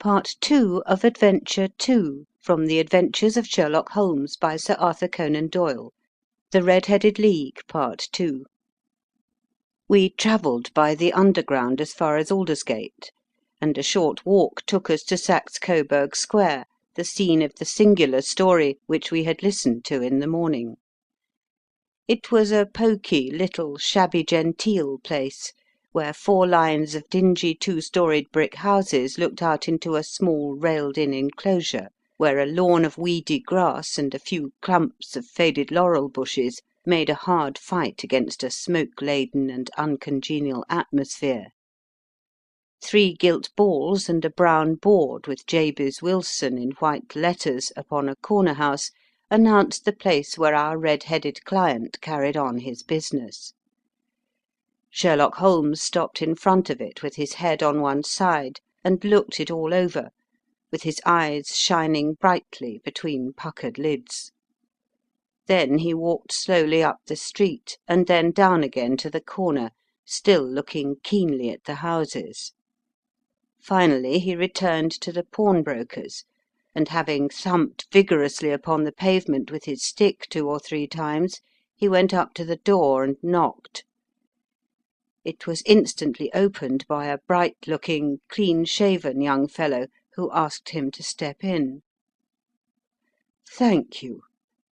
Part II of Adventure 2 from The Adventures of Sherlock Holmes by Sir Arthur Conan Doyle. The Red-Headed League, Part II. We travelled by the Underground as far as Aldersgate, and a short walk took us to Saxe Coburg Square, the scene of the singular story which we had listened to in the morning. It was a poky, little, shabby-genteel place, where 4 lines of dingy 2-storied brick houses looked out into a small railed-in enclosure, where a lawn of weedy grass and a few clumps of faded laurel bushes made a hard fight against a smoke-laden and uncongenial atmosphere. 3 gilt balls and a brown board with Jabez Wilson in white letters upon a corner house announced the place where our red-headed client carried on his business. Sherlock Holmes stopped in front of it with his head on one side and looked it all over, with his eyes shining brightly between puckered lids. Then he walked slowly up the street and then down again to the corner, still looking keenly at the houses. Finally he returned to the pawnbroker's, and having thumped vigorously upon the pavement with his stick 2 or 3 times, he went up to the door and knocked. It was instantly opened by a bright-looking, clean-shaven young fellow who asked him to step in. "Thank you,"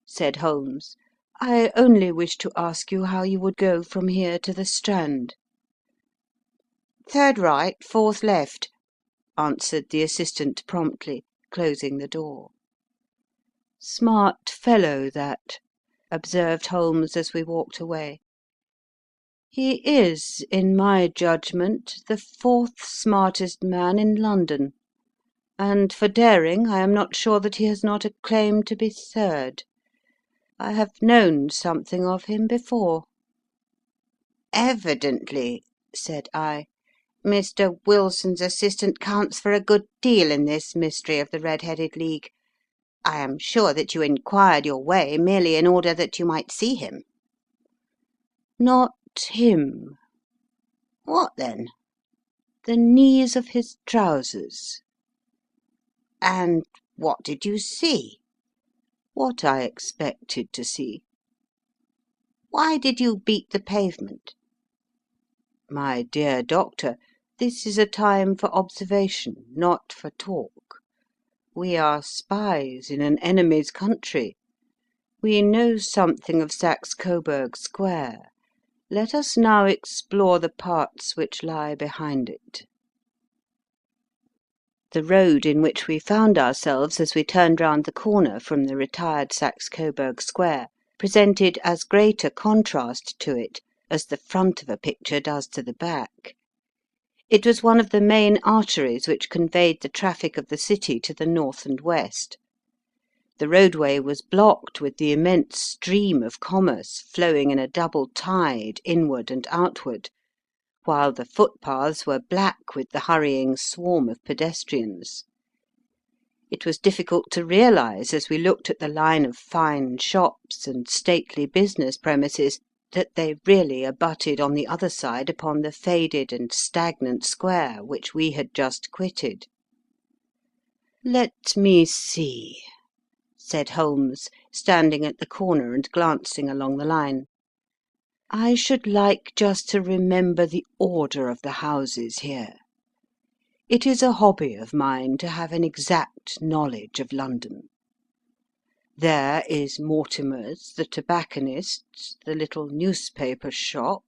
said Holmes. "I only wished to ask you how you would go from here to the Strand." "Third right, 4th left," answered the assistant promptly, closing the door. "Smart fellow, that," observed Holmes as we walked away. "He is, in my judgment, the 4th smartest man in London, and for daring I am not sure that he has not a claim to be 3rd. I have known something of him before." "Evidently," said I, "Mr. Wilson's assistant counts for a good deal in this mystery of the Red-Headed League. I am sure that you inquired your way merely in order that you might see him." "Not him." "What then?" "The knees of his trousers." "And what did you see?" "What I expected to see." "Why did you beat the pavement?" "My dear doctor, this is a time for observation, not for talk. We are spies in an enemy's country. We know something of Saxe Coburg Square. Let us now explore the parts which lie behind it." The road in which we found ourselves as we turned round the corner from the retired Saxe Coburg Square presented as great a contrast to it as the front of a picture does to the back. It was one of the main arteries which conveyed the traffic of the city to the north and west. The roadway was blocked with the immense stream of commerce flowing in a double tide inward and outward, while the footpaths were black with the hurrying swarm of pedestrians. It was difficult to realise, as we looked at the line of fine shops and stately business premises, that they really abutted on the other side upon the faded and stagnant square which we had just quitted. "Let me see," said Holmes, standing at the corner and glancing along the line. "I should like just to remember the order of the houses here. It is a hobby of mine to have an exact knowledge of London. There is Mortimer's, the tobacconist's, the little newspaper shop,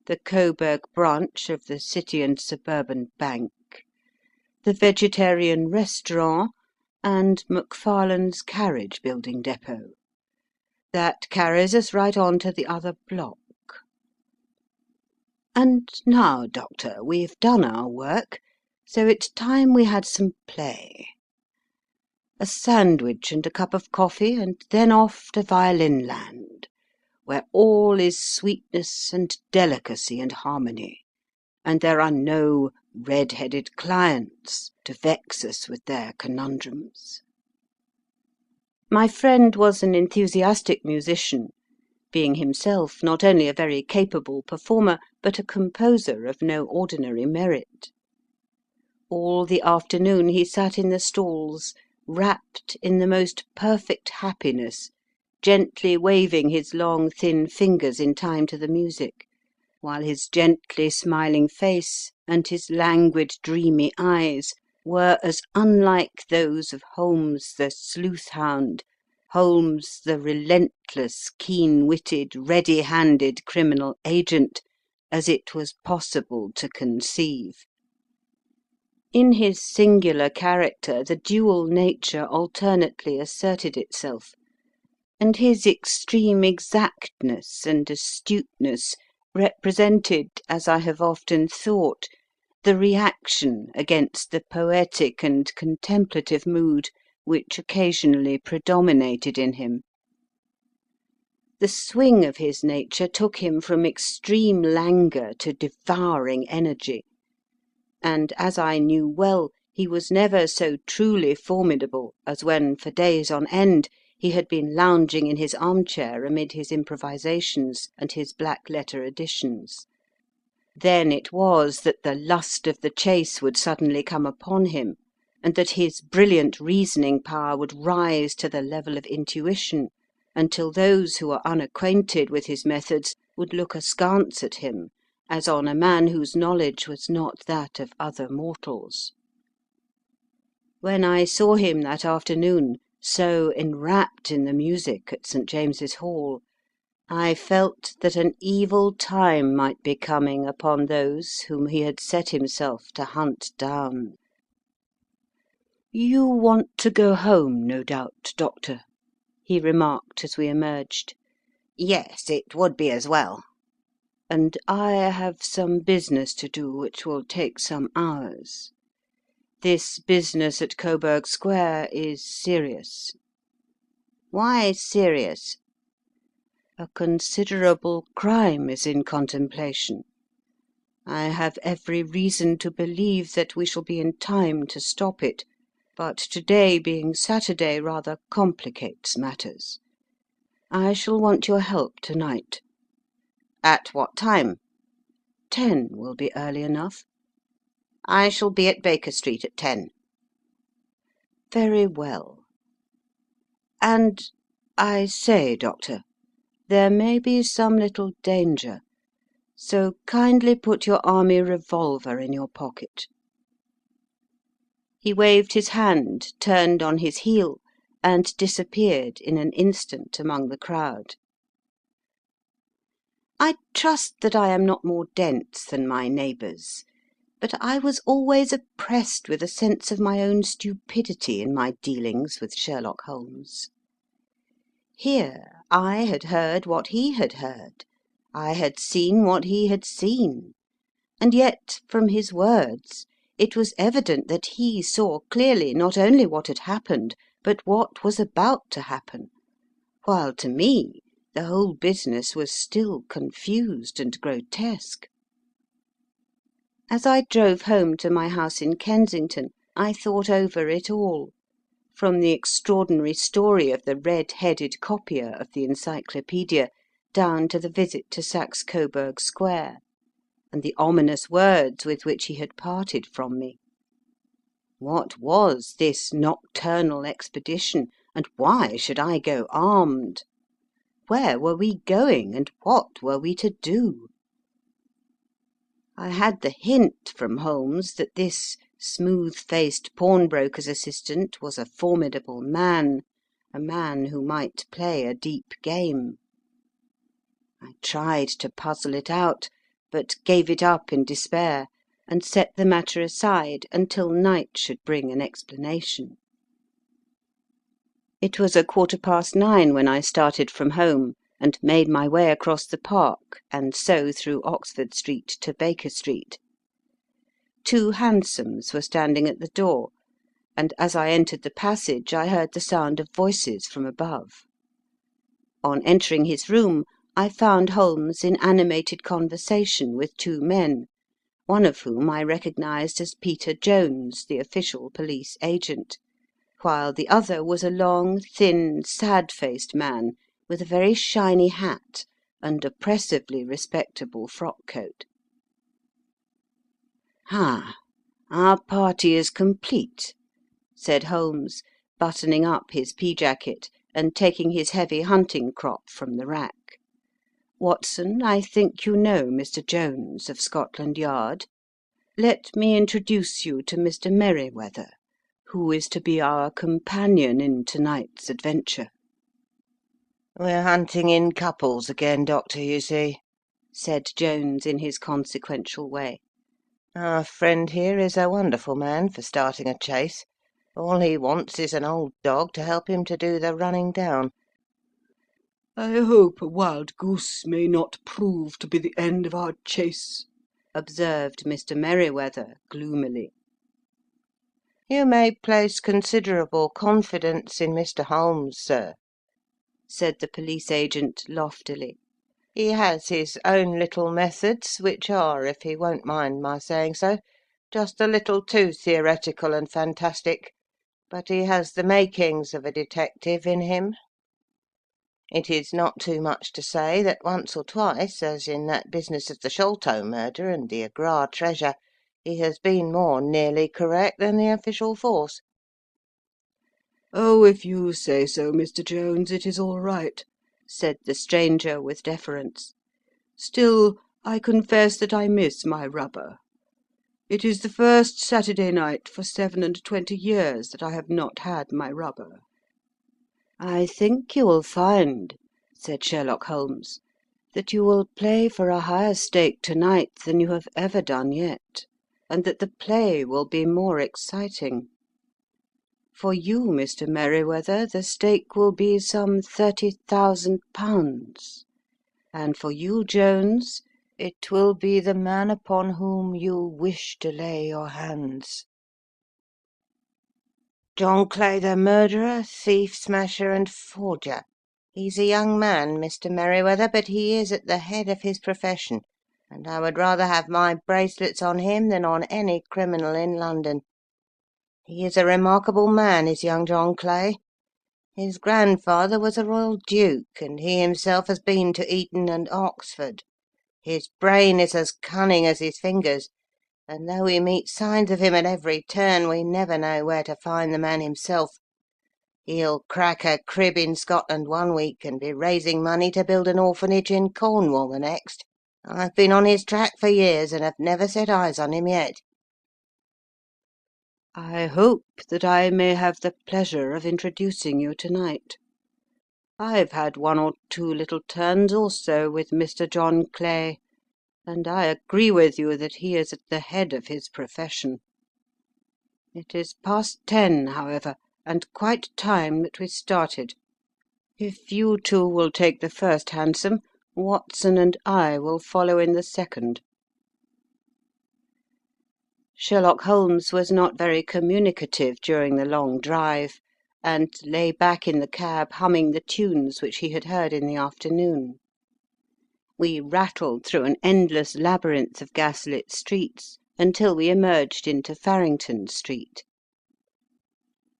the Coburg branch of the City and Suburban Bank, the vegetarian restaurant, and Macfarlane's carriage building depot. That carries us right on to the other block. And now, Doctor, we've done our work, so it's time we had some play. A sandwich and a cup of coffee, and then off to Violin Land, where all is sweetness and delicacy and harmony, and there are no red-headed clients to vex us with their conundrums." My friend was an enthusiastic musician, being himself not only a very capable performer, but a composer of no ordinary merit. All the afternoon he sat in the stalls, wrapped in the most perfect happiness, gently waving his long thin fingers in time to the music, while his gently smiling face and his languid dreamy eyes were as unlike those of Holmes the sleuth hound, Holmes the relentless, keen-witted, ready-handed criminal agent, as it was possible to conceive. In his singular character the dual nature alternately asserted itself, and his extreme exactness and astuteness represented, as I have often thought, the reaction against the poetic and contemplative mood which occasionally predominated in him. The swing of his nature took him from extreme languor to devouring energy, and, as I knew well, he was never so truly formidable as when for days on end he had been lounging in his armchair amid his improvisations and his black letter editions. Then it was that the lust of the chase would suddenly come upon him, and that his brilliant reasoning power would rise to the level of intuition, until those who are unacquainted with his methods would look askance at him, as on a man whose knowledge was not that of other mortals. When I saw him that afternoon, so enwrapped in the music at St. James's Hall, I felt that an evil time might be coming upon those whom he had set himself to hunt down. "You want to go home, no doubt, Doctor," he remarked as we emerged. Yes, it would be as well. "And I have some business to do which will take some hours. This business at Coburg Square is serious." Why serious? "A considerable crime is in contemplation. I have every reason to believe that we shall be in time to stop it, but today being Saturday rather complicates matters. I shall want your help tonight." At what time? 10 will be early enough. I shall be at Baker Street at 10. Very well. And, I say, Doctor, there may be some little danger, so kindly put your army revolver in your pocket." He waved his hand, turned on his heel, and disappeared in an instant among the crowd. I trust that I am not more dense than my neighbours, but I was always oppressed with a sense of my own stupidity in my dealings with Sherlock Holmes. Here I had heard what he had heard, I had seen what he had seen, and yet, from his words, it was evident that he saw clearly not only what had happened, but what was about to happen, while to me the whole business was still confused and grotesque. As I drove home to my house in Kensington, I thought over it all, from the extraordinary story of the red-headed copier of the Encyclopaedia down to the visit to Saxe Coburg Square, and the ominous words with which he had parted from me. What was this nocturnal expedition, and why should I go armed? Where were we going, and what were we to do? I had the hint from Holmes that this smooth-faced pawnbroker's assistant was a formidable man, a man who might play a deep game. I tried to puzzle it out, but gave it up in despair, and set the matter aside until night should bring an explanation. It was 9:15 when I started from home, and made my way across the park, and so through Oxford Street to Baker Street. 2 hansoms were standing at the door, and as I entered the passage I heard the sound of voices from above. On entering his room, I found Holmes in animated conversation with 2 men, one of whom I recognised as Peter Jones, the official police agent, while the other was a long, thin, sad-faced man with a very shiny hat and oppressively respectable frock-coat. Ah, "Our party is complete," said Holmes, buttoning up his pea-jacket and taking his heavy hunting crop from the rack. "Watson, I think you know Mr. Jones of Scotland Yard. Let me introduce you to Mr. Merryweather, who is to be our companion in to-night's adventure." We're hunting in couples again, Doctor, you see, said Jones in his consequential way. Our friend here is a wonderful man for starting a chase. All he wants is an old dog to help him to do the running down. "I hope a wild goose may not prove to be the end of our chase," observed Mr. Merryweather gloomily. You may place considerable confidence in Mr. Holmes, sir, said the police agent loftily. He has his own little methods, which are, if he won't mind my saying so, just a little too theoretical and fantastic, but he has the makings of a detective in him. It is not too much to say that once or twice, as in that business of the Sholto murder and the Agra treasure, he has been more nearly correct than the official force. "Oh, if you say so, Mr. Jones, it is all right," said the stranger with deference. "Still, I confess that I miss my rubber. It is the first Saturday night for 27 years that I have not had my rubber." "I think you will find," said Sherlock Holmes, "that you will play for a higher stake to-night than you have ever done yet, and that the play will be more exciting. For you, Mr. Merryweather, the stake will be some £30,000, and for you, Jones, it will be the man upon whom you wish to lay your hands." John Clay, the murderer, thief, smasher, and forger. He's a young man, Mr. Merryweather, but he is at the head of his profession, and I would rather have my bracelets on him than on any criminal in London. He is a remarkable man, is young John Clay. His grandfather was a royal duke, and he himself has been to Eton and Oxford. His brain is as cunning as his fingers, and though we meet signs of him at every turn, we never know where to find the man himself. He'll crack a crib in Scotland one week and be raising money to build an orphanage in Cornwall the next. I've been on his track for years and have never set eyes on him yet." "I hope that I may have the pleasure of introducing you to-night. I've had one or two little turns also with Mr. John Clay, and I agree with you that he is at the head of his profession. It is past 10, however, and quite time that we started. If you two will take the first hansom, Watson and I will follow in the second." Sherlock Holmes was not very communicative during the long drive, and lay back in the cab humming the tunes which he had heard in the afternoon. We rattled through an endless labyrinth of gaslit streets until we emerged into Farrington Street.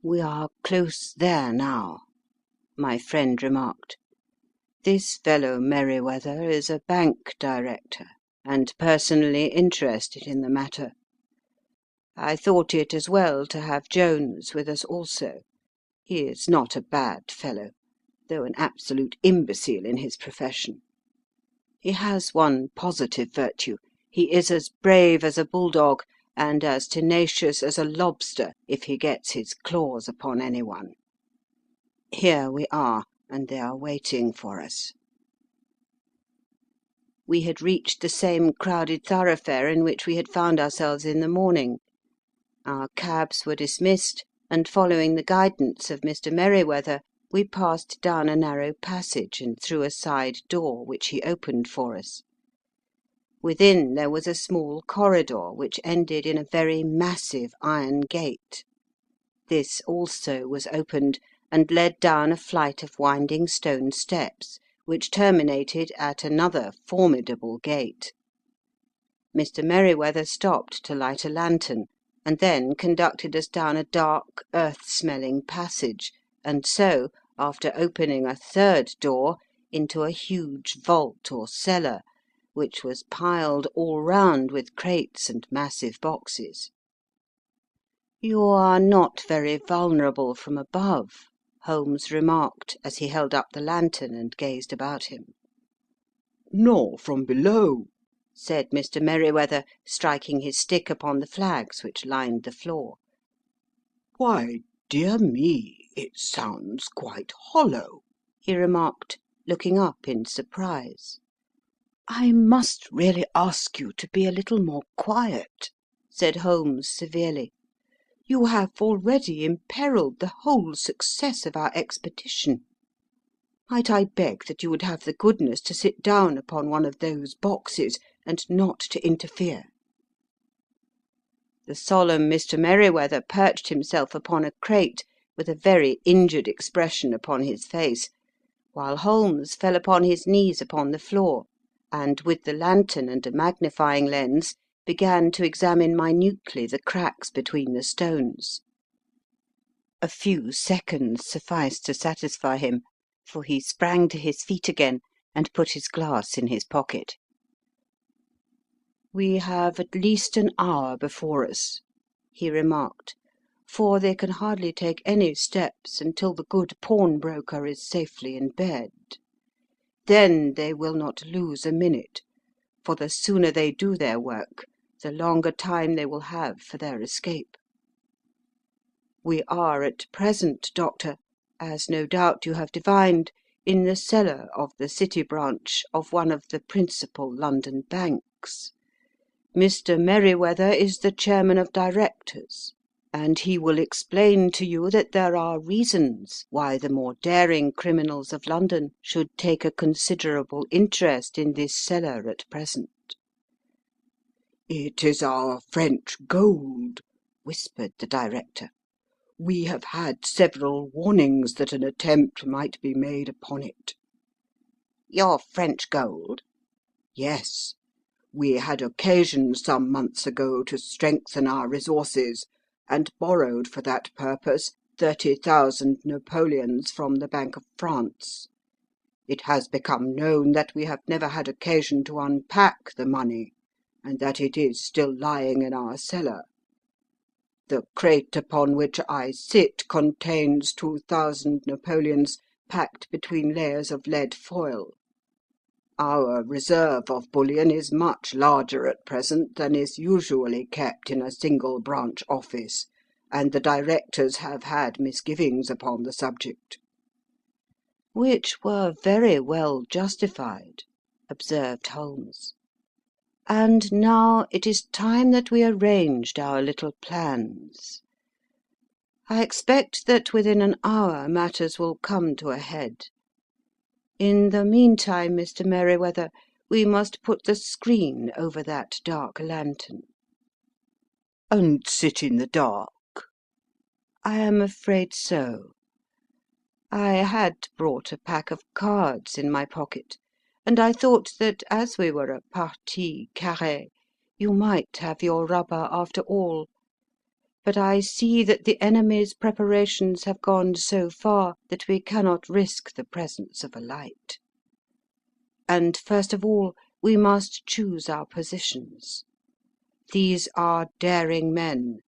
"We are close there now," my friend remarked. "This fellow Merryweather is a bank director, and personally interested in the matter. I thought it as well to have Jones with us also. He is not a bad fellow, though an absolute imbecile in his profession. He has one positive virtue: he is as brave as a bulldog, and as tenacious as a lobster if he gets his claws upon anyone. Here we are, and they are waiting for us." We had reached the same crowded thoroughfare in which we had found ourselves in the morning. Our cabs were dismissed, and following the guidance of Mr. Merryweather, we passed down a narrow passage and through a side door, which he opened for us. Within there was a small corridor which ended in a very massive iron gate. This also was opened, and led down a flight of winding stone steps, which terminated at another formidable gate. Mr. Merryweather stopped to light a lantern, and then conducted us down a dark, earth-smelling passage, and so, after opening a third door, into a huge vault or cellar, which was piled all round with crates and massive boxes. You are not very vulnerable from above, Holmes remarked as he held up the lantern and gazed about him. Nor from below, said Mr. Merryweather, striking his stick upon the flags which lined the floor. Why, dear me, it sounds quite hollow, he remarked, looking up in surprise. I must really ask you to be a little more quiet, said Holmes severely. You have already imperilled the whole success of our expedition. Might I beg that you would have the goodness to sit down upon one of those boxes, and not to interfere? The solemn Mr. Merryweather perched himself upon a crate, with a very injured expression upon his face, while Holmes fell upon his knees upon the floor, and, with the lantern and a magnifying lens, began to examine minutely the cracks between the stones. A few seconds sufficed to satisfy him, for he sprang to his feet again and put his glass in his pocket. "We have at least an hour before us," he remarked, "for they can hardly take any steps until the good pawnbroker is safely in bed. Then they will not lose a minute, for the sooner they do their work, the longer time they will have for their escape. We are at present, Doctor, as no doubt you have divined, in the cellar of the City branch of one of the principal London banks. Mr. Merryweather is the chairman of directors, and he will explain to you that there are reasons why the more daring criminals of London should take a considerable interest in this cellar at present." "It is our French gold," whispered the director. "We have had several warnings that an attempt might be made upon it." Your French gold? "Yes. We had occasion some months ago to strengthen our resources, and borrowed for that purpose 30,000 Napoleons from the Bank of France. It has become known that we have never had occasion to unpack the money, and that it is still lying in our cellar. The crate upon which I sit contains 2,000 Napoleons packed between layers of lead foil. Our reserve of bullion is much larger at present than is usually kept in a single branch office, and the directors have had misgivings upon the subject." "Which were very well justified," observed Holmes. "And now it is time that we arranged our little plans. I expect that within an hour matters will come to a head. In the meantime, Mr. Merryweather, we must put the screen over that dark lantern." "And sit in the dark?" "I am afraid so. I had brought a pack of cards in my pocket, and I thought that as we were a partie carrée, you might have your rubber after all. But I see that the enemy's preparations have gone so far that we cannot risk the presence of a light. And first of all, we must choose our positions. These are daring men,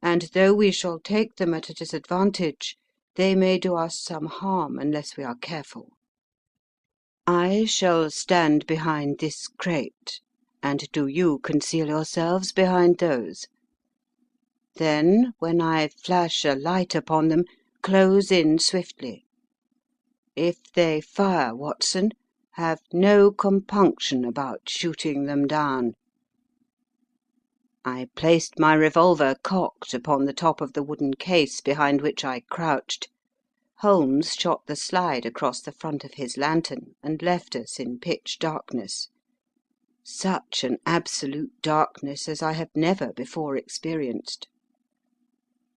and though we shall take them at a disadvantage, they may do us some harm unless we are careful. I shall stand behind this crate, and do you conceal yourselves behind those. Then, when I flash a light upon them, close in swiftly. If they fire, Watson, have no compunction about shooting them down." I placed my revolver cocked upon the top of the wooden case behind which I crouched. Holmes shot the slide across the front of his lantern and left us in pitch darkness. Such an absolute darkness as I have never before experienced.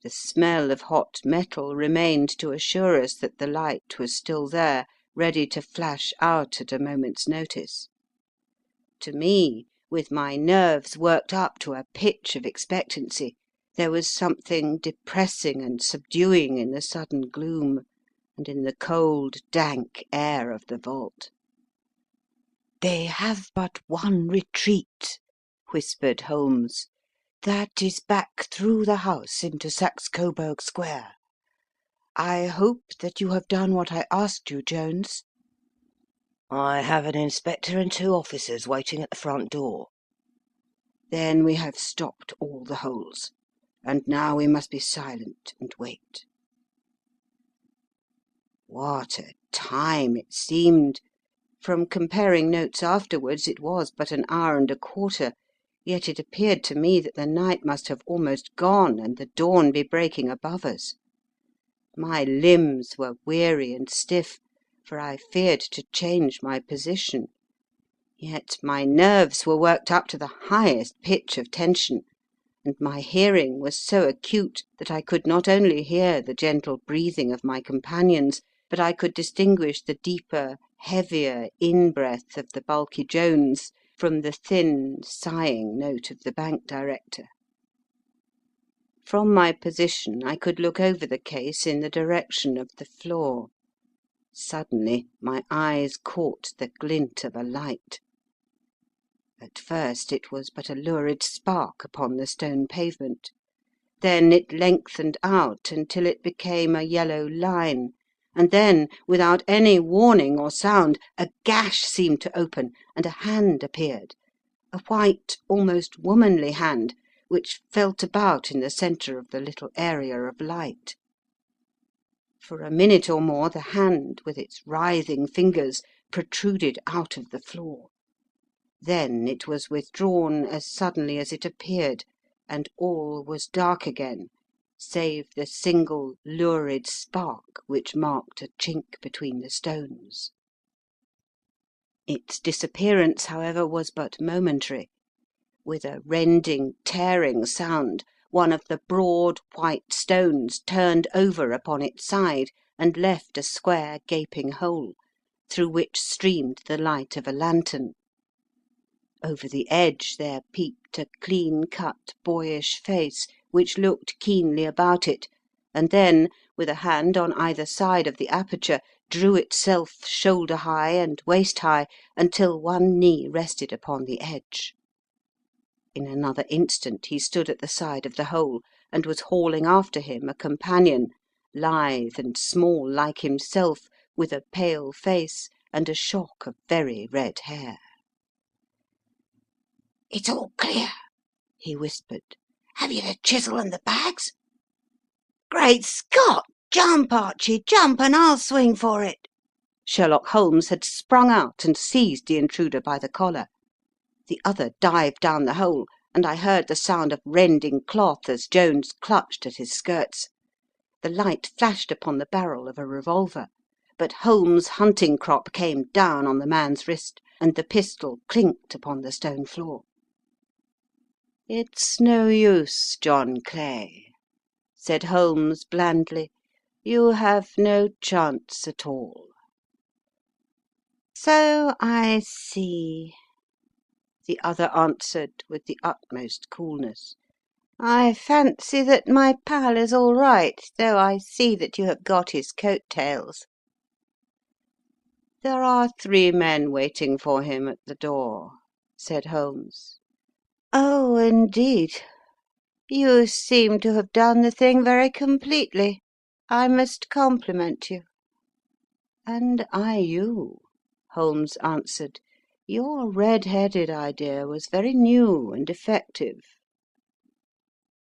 The smell of hot metal remained to assure us that the light was still there, ready to flash out at a moment's notice. To me, with my nerves worked up to a pitch of expectancy, there was something depressing and subduing in the sudden gloom, and in the cold, dank air of the vault. "They have but one retreat," whispered Holmes. That is back through the house into Saxe Coburg Square. I hope that you have done what I asked you, Jones." "I have an inspector and 2 officers waiting at the front door." "Then we have stopped all the holes, and now we must be silent and wait." What a time it seemed! From comparing notes afterwards, it was but an hour and a quarter, yet it appeared to me that the night must have almost gone and the dawn be breaking above us. My limbs were weary and stiff, for I feared to change my position, yet my nerves were worked up to the highest pitch of tension, and my hearing was so acute that I could not only hear the gentle breathing of my companions, but I could distinguish the deeper, heavier in-breath of the bulky Jones from the thin, sighing note of the bank director. From my position I could look over the case in the direction of the floor. Suddenly my eyes caught the glint of a light. At first it was but a lurid spark upon the stone pavement. Then it lengthened out until it became a yellow line, and then, without any warning or sound, a gash seemed to open and a hand appeared, a white, almost womanly hand, which felt about in the centre of the little area of light. For a minute or more the hand, with its writhing fingers, protruded out of the floor. Then it was withdrawn as suddenly as it appeared, and all was dark again, save the single lurid spark which marked a chink between the stones. Its disappearance, however, was but momentary. With a rending, tearing sound, one of the broad, white stones turned over upon its side and left a square, gaping hole, through which streamed the light of a lantern. Over the edge there peeped a clean-cut, boyish face, which looked keenly about it, and then, with a hand on either side of the aperture, drew itself shoulder-high and waist-high until one knee rested upon the edge. In another instant he stood at the side of the hole, and was hauling after him a companion, lithe and small like himself, with a pale face and a shock of very red hair. "It's all clear," he whispered. "Have you the chisel and the bags?" "Great Scott! Jump, Archie, jump, and I'll swing for it." Sherlock Holmes had sprung out and seized the intruder by the collar. The other dived down the hole, and I heard the sound of rending cloth as Jones clutched at his skirts. The light flashed upon the barrel of a revolver, but Holmes' hunting crop came down on the man's wrist, and the pistol clinked upon the stone floor. "It's no use, John Clay," said Holmes blandly. "You have no chance at all." "So I see," the other answered with the utmost coolness. "I fancy that my pal is all right, though I see that you have got his coat-tails." "There are 3 men waiting for him at the door," said Holmes. "Oh, indeed. You seem to have done the thing very completely. I must compliment you." "And I you," Holmes answered. "Your red-headed idea was very new and effective."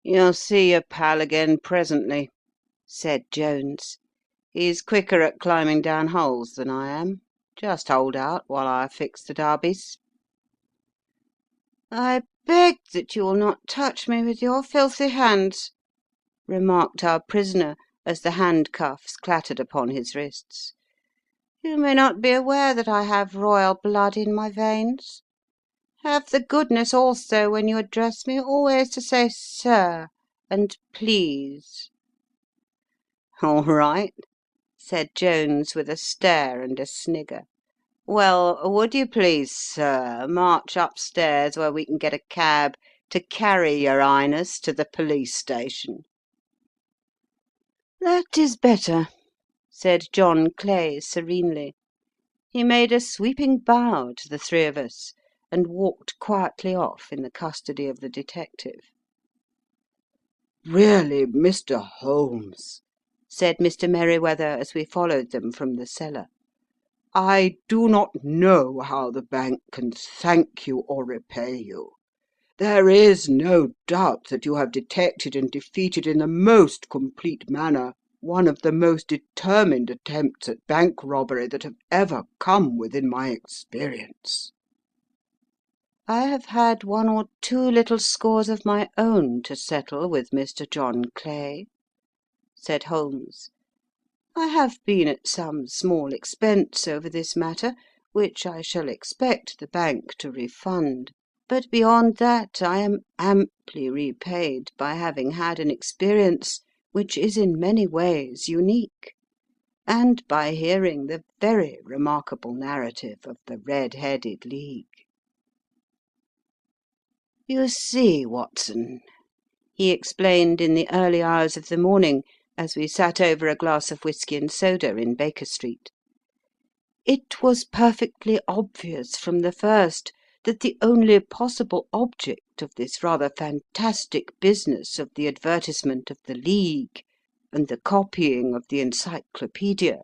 "You'll see your pal again presently," said Jones. "He's quicker at climbing down holes than I am. Just hold out while I fix the derbies." "I beg that you will not touch me with your filthy hands," remarked our prisoner as the handcuffs clattered upon his wrists. "You may not be aware that I have royal blood in my veins. Have the goodness also, when you address me, always to say 'sir' and 'please.'" "All right," said Jones with a stare and a snigger. "Well, would you please, sir, march upstairs where we can get a cab to carry your Highness to the police station?" "That is better," said John Clay serenely. He made a sweeping bow to the 3 of us, and walked quietly off in the custody of the detective. really, Mr. Holmes," said Mr. Merryweather as we followed them from the cellar, "I do not know how the bank can thank you or repay you. There is no doubt that you have detected and defeated in the most complete manner one of the most determined attempts at bank robbery that have ever come within my experience." I have had one or two little scores of my own to settle with Mr. John Clay, said Holmes. I have been at some small expense over this matter, which I shall expect the bank to refund. But beyond that I am amply repaid by having had an experience which is in many ways unique, and by hearing the very remarkable narrative of the Red-Headed League. "You see, Watson," he explained in the early hours of the morning, as we sat over a glass of whisky and soda in Baker Street, "it was perfectly obvious from the first that the only possible object of this rather fantastic business of the advertisement of the League and the copying of the Encyclopaedia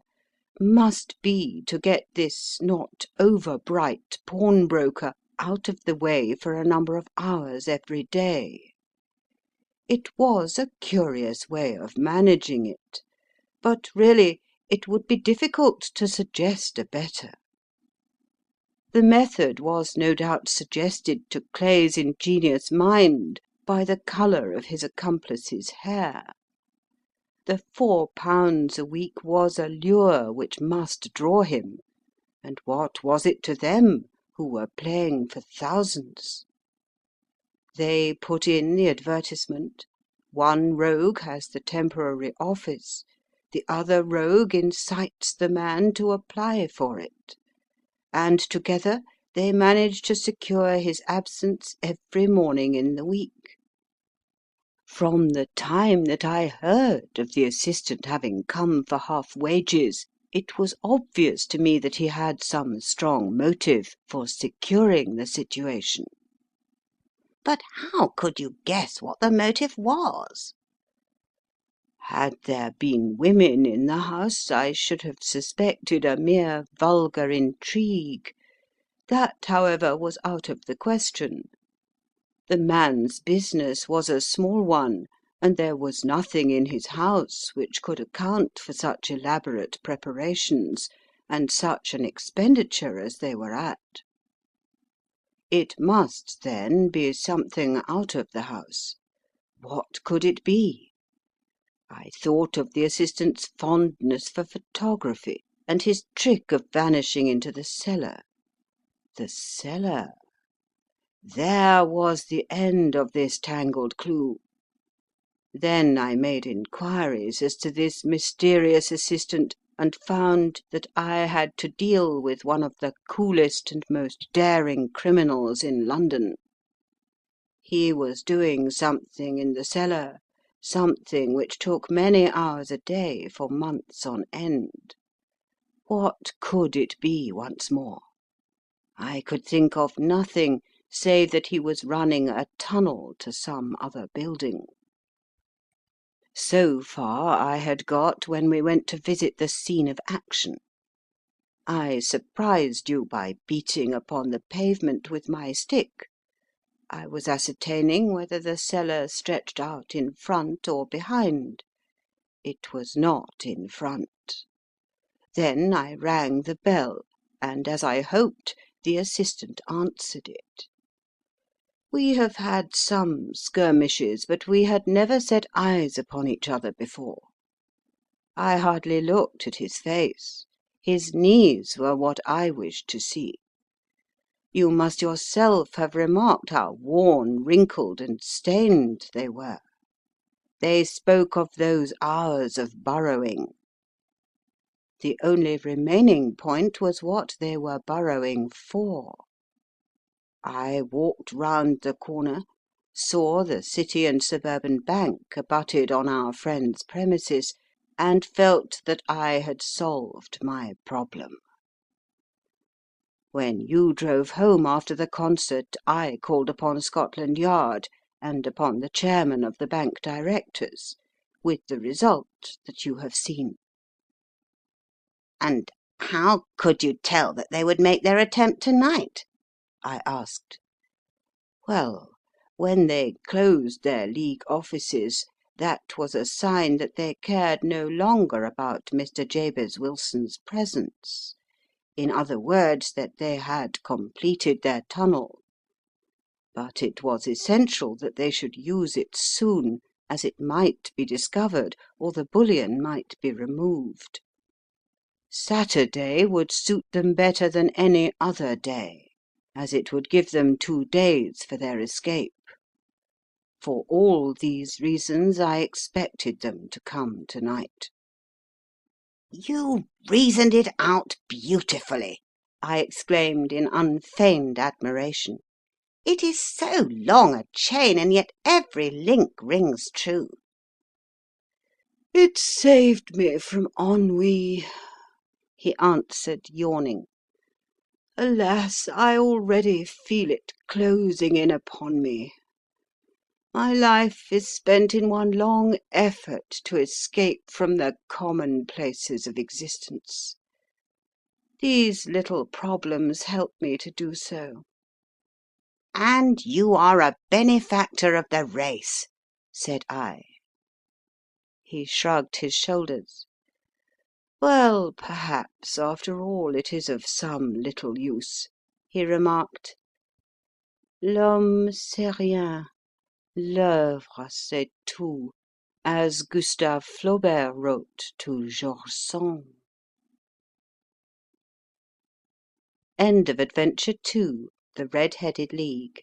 must be to get this not over bright pawnbroker out of the way for a number of hours every day. It was a curious way of managing it, but really it would be difficult to suggest a better. The method was no doubt suggested to Clay's ingenious mind by the colour of his accomplice's hair. The £4 a week was a lure which must draw him, and what was it to them who were playing for thousands? They put in the advertisement, one rogue has the temporary office, the other rogue incites the man to apply for it, and together they manage to secure his absence every morning in the week. From the time that I heard of the assistant having come for half wages, it was obvious to me that he had some strong motive for securing the situation." "But how could you guess what the motive was?" "Had there been women in the house, I should have suspected a mere vulgar intrigue. That, however, was out of the question. The man's business was a small one, and there was nothing in his house which could account for such elaborate preparations and such an expenditure as they were at. It must, then, be something out of the house. What could it be? I thought of the assistant's fondness for photography, and his trick of vanishing into the cellar. The cellar! There was the end of this tangled clue. Then I made inquiries as to this mysterious assistant, and found that I had to deal with one of the coolest and most daring criminals in London. He was doing something in the cellar, something which took many hours a day for months on end. What could it be once more? I could think of nothing save that he was running a tunnel to some other building. So far I had got when we went to visit the scene of action. I surprised you by beating upon the pavement with my stick. I was ascertaining whether the cellar stretched out in front or behind. It was not in front. Then I rang the bell, and, as I hoped, the assistant answered it. We have had some skirmishes, but we had never set eyes upon each other before. I hardly looked at his face. His knees were what I wished to see. You must yourself have remarked how worn, wrinkled, and stained they were. They spoke of those hours of burrowing. The only remaining point was what they were burrowing for. I walked round the corner, saw the City and Suburban Bank abutted on our friend's premises, and felt that I had solved my problem. When you drove home after the concert, I called upon Scotland Yard, and upon the chairman of the bank directors, with the result that you have seen." "And how could you tell that they would make their attempt to-night?" I asked. Well, when they closed their League offices, that was a sign that they cared no longer about Mr. Jabez Wilson's presence. In other words, that they had completed their tunnel. But it was essential that they should use it soon, as it might be discovered, or the bullion might be removed. Saturday would suit them better than any other day, as it would give them 2 days for their escape. For all these reasons I expected them to come to-night." "You reasoned it out beautifully," I exclaimed in unfeigned admiration. "It is so long a chain, and yet every link rings true." "It saved me from ennui," he answered, yawning. "Alas, I already feel it closing in upon me. My life is spent in one long effort to escape from the commonplaces of existence. These little problems help me to do so." "And you are a benefactor of the race," said I. He shrugged his shoulders. "Well, perhaps, after all, it is of some little use," he remarked. "L'homme c'est rien, l'œuvre c'est tout, as Gustave Flaubert wrote to George Sand." End of Adventure 2, The Red-Headed League